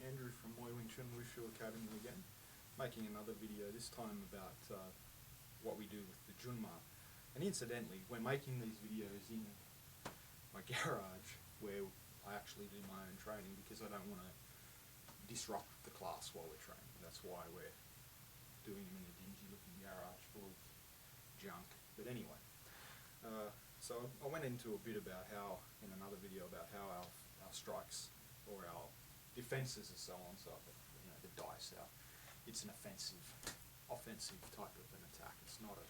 Andrew from Mui Wing Chun Academy again, making another video, this time about what we do with the Jun Ma. And incidentally, we're making these videos in my garage where I actually do my own training because I don't want to disrupt the class while we're training. That's why we're doing them in a dingy looking garage full of junk. But anyway, so I went into a bit about how, in another video, about how our strikes or our defences and so on, so the dice out. It's an offensive type of an attack. It's not a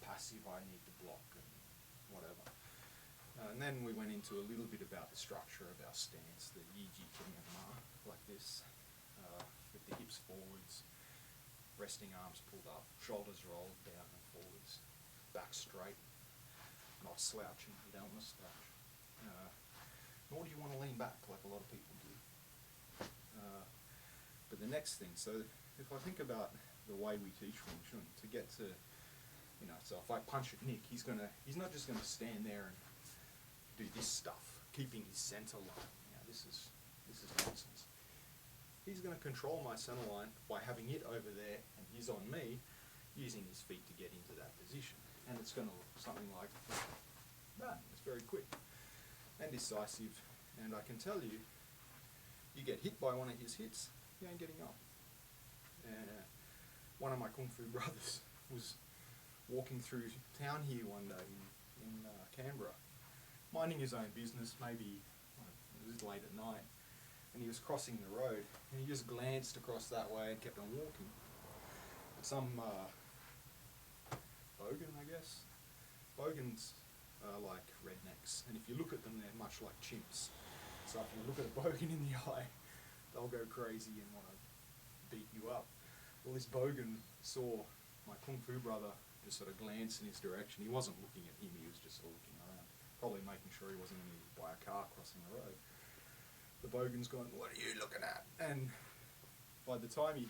passive, I need to block and whatever. And then we went into a little bit about the structure of our stance, the Jun Ma, like this, with the hips forwards, resting arms pulled up, shoulders rolled down and forwards, back straight, not slouching, you don't want to slouch. Nor do you want to lean back like a lot of people do. But the next thing, so if I think about the way we teach Wing Chun, to get to, so if I punch at Nick, he's not just going to stand there and do this stuff, keeping his center line. This is nonsense. He's going to control my center line by having it over there and he's on me, using his feet to get into that position. And it's going to look something like that. It's very quick and decisive. And I can tell you, you get hit by one of his hits, you ain't getting up. One of my Kung Fu brothers was walking through town here one day in Canberra, minding his own business, maybe it was late at night, and he was crossing the road, and he just glanced across that way and kept on walking. Some bogan, I guess. Bogans are like rednecks, and if you look at them, they're much like chimps. So if you look at a bogan in the eye, they'll go crazy and want to beat you up. Well, this bogan saw my Kung Fu brother just sort of glance in his direction. He wasn't looking at him, he was just sort of looking around, probably making sure he wasn't going to be hit by a car crossing the road. The bogan's gone, "What are you looking at?" And by the time he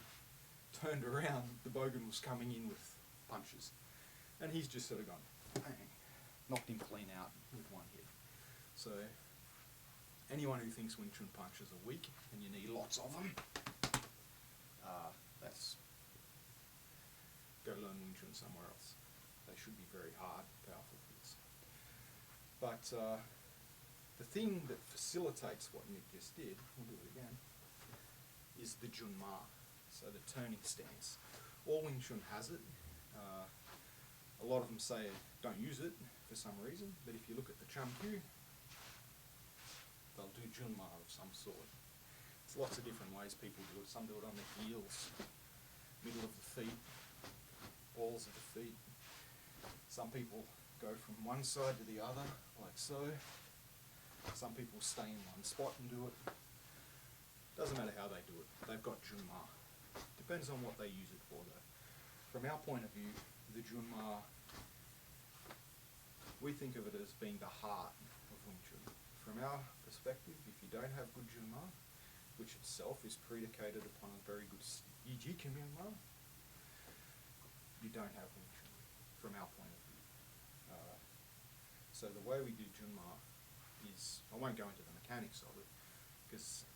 turned around, the bogan was coming in with punches. And he's just sort of gone, bang, knocked him clean out with one hit. So anyone who thinks Wing Chun punches are weak and you need lots of them, that's go learn Wing Chun somewhere else. They should be very hard, powerful hits. But the thing that facilitates what Nick just did, we'll do it again, is the Jun Ma, so the turning stance. All Wing Chun has it. A lot of them say don't use it for some reason, but if you look at the Chum, they'll do Jun Ma of some sort. There's lots of different ways people do it. Some do it on the heels, middle of the feet, balls of the feet. Some people go from one side to the other, like so. Some people stay in one spot and do it. Doesn't matter how they do it. They've got Jun Ma. Depends on what they use it for, though. From our point of view, the Jun Ma, we think of it as being the heart of Wing Chun. From our perspective, if you don't have good Jun Ma, which itself is predicated upon a very good Jun Ma, you don't have Wing Chun, from our point of view. So the way we do Jun Ma is, I won't go into the mechanics of it, because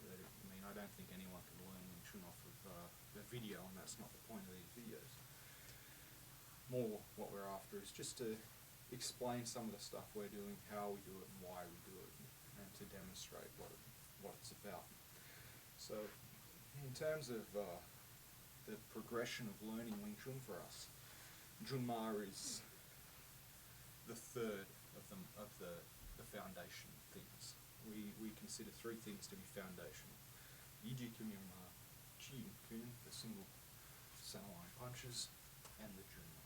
I don't think anyone can learn Wing Chun off of the video, and that's not the point of these videos. More what we're after is just to explain some of the stuff we're doing, how we do it and why we do it, and to demonstrate what it's about. So in terms of the progression of learning Wing Chun for us, Jun Ma is the third of the foundation things. We consider three things to be foundational: Jun Ma, Kun, the single center line punches, and the Jun Ma.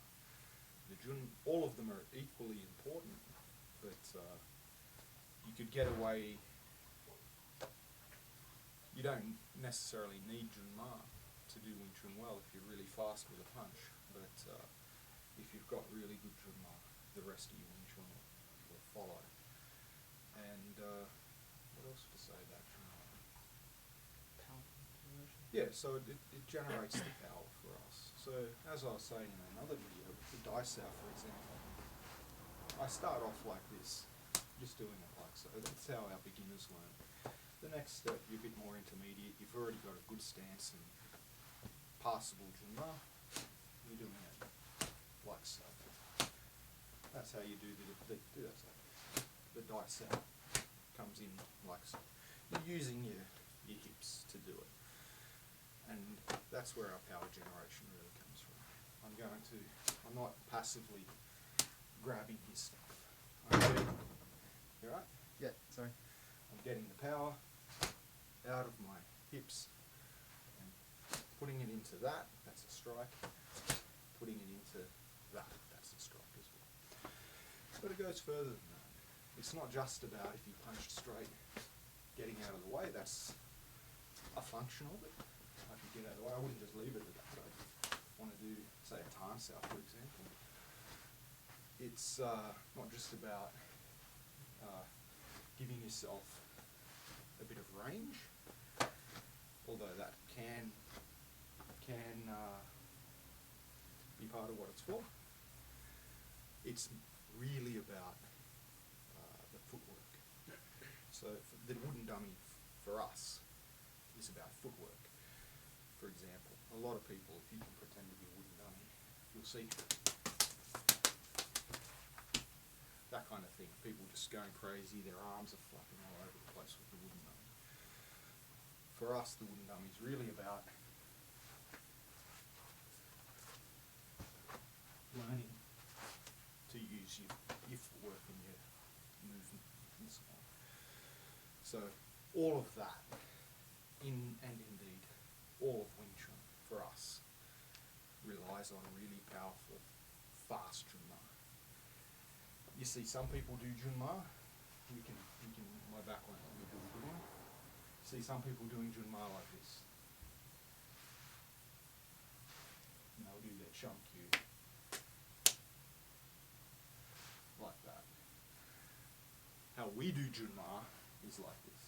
All of them are equally important, but you could get away. You don't necessarily need Jun Ma to do Wing Chun well if you're really fast with a punch, but if you've got really good Jun Ma, the rest of your Wing Chun will follow. And what else to say about Jun Ma? Power generation? Yeah, so it generates the power for us. So as I was saying in another video, with the dice out, for example, I start off like this, just doing it like so. That's how our beginners learn. The next step, you're a bit more intermediate. You've already got a good stance and passable Jun Ma. You're doing it like so. That's how you do the dice out. Comes in like so. You're using your hips to do it. And that's where our power generation really comes from. I'm not passively grabbing his stuff. You alright? Yeah, sorry. I'm getting the power out of my hips and putting it into that, that's a strike. Putting it into that, that's a strike as well. But it goes further than that. It's not just about if you punched straight, getting out of the way, that's a function of it. I could get out of the way, I wouldn't just leave it at that. I want to do, say, a time south, for example. It's not just about giving yourself a bit of range, although that can be part of what it's for. It's really about the footwork. So the wooden dummy for us is about footwork. For example, a lot of people, if you can pretend to be a wooden dummy, you'll see that kind of thing. People just going crazy, their arms are flapping all over the place with the wooden dummy. For us, the wooden dummy is really about learning to use your footwork and your movement and so on. So all of that, indeed all of Wing Chun for us, relies on really powerful, fast Jun Ma. You see some people do Jun Ma, my background will be good one. See some people doing Jun Ma like this. And they'll do their Chum cue like that. How we do Jun Ma is like this.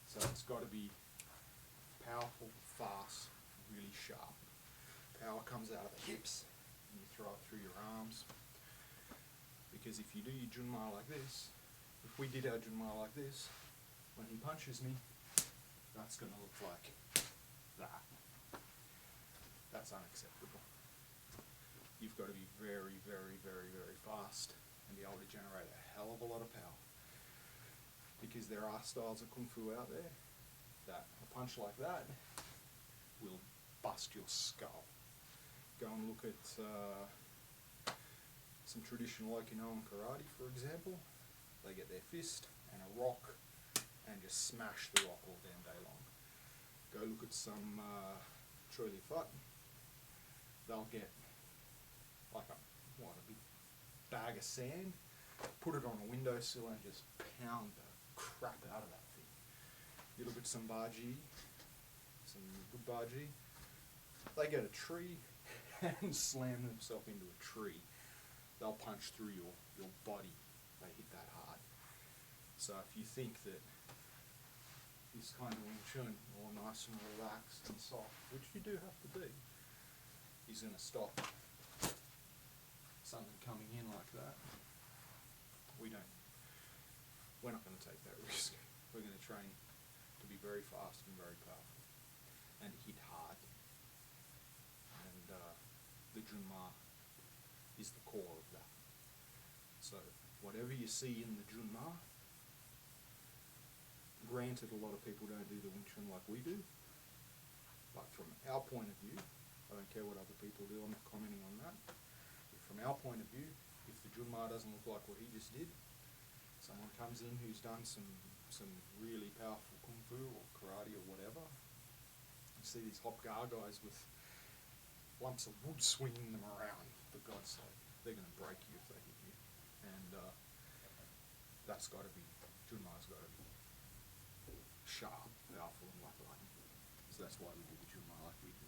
So it's got to be powerful, fast, really sharp. Power comes out of the hips and you throw it through your arms. Because if you do your Jun Ma like this, if we did our Jun Ma like this, when he punches me, that's going to look like that. That's unacceptable. You've got to be very, very, very, very fast and be able to generate a hell of a lot of power. Because there are styles of Kung Fu out there that a punch like that will bust your skull. Go and look at some traditional Okinawan karate, for example. They get their fist and a rock and just smash the rock all damn day long. Go look at some Choi Li Fut. They'll get like a big bag of sand, put it on a windowsill and just pound the crap out of that thing. You look at some Baji, some good Baji, they get a tree and slam themselves into a tree. They'll punch through your body. They hit that hard. So if you think that this kind of Wing Chun, all nice and relaxed and soft, which you do have to be, is going to stop something coming in like that, we're not going to take that risk. We're going to train to be very fast and very powerful and hit hard. And the Jun Ma is the core of that. So whatever you see in the Jun Ma, granted a lot of people don't do the Wing Chun like we do, but from our point of view, I don't care what other people do, I'm not commenting on that. But from our point of view, if the Jun Ma doesn't look like what he just did, someone comes in who's done some really powerful Kung Fu or karate or whatever, you see these hop gar guys with lumps of wood swinging them around, for God's sake. They're going to break you if they hit you. And that's got to be, Jun Ma's got to be sharp, powerful and like lightning. So that's why we do the Jun Ma like we do.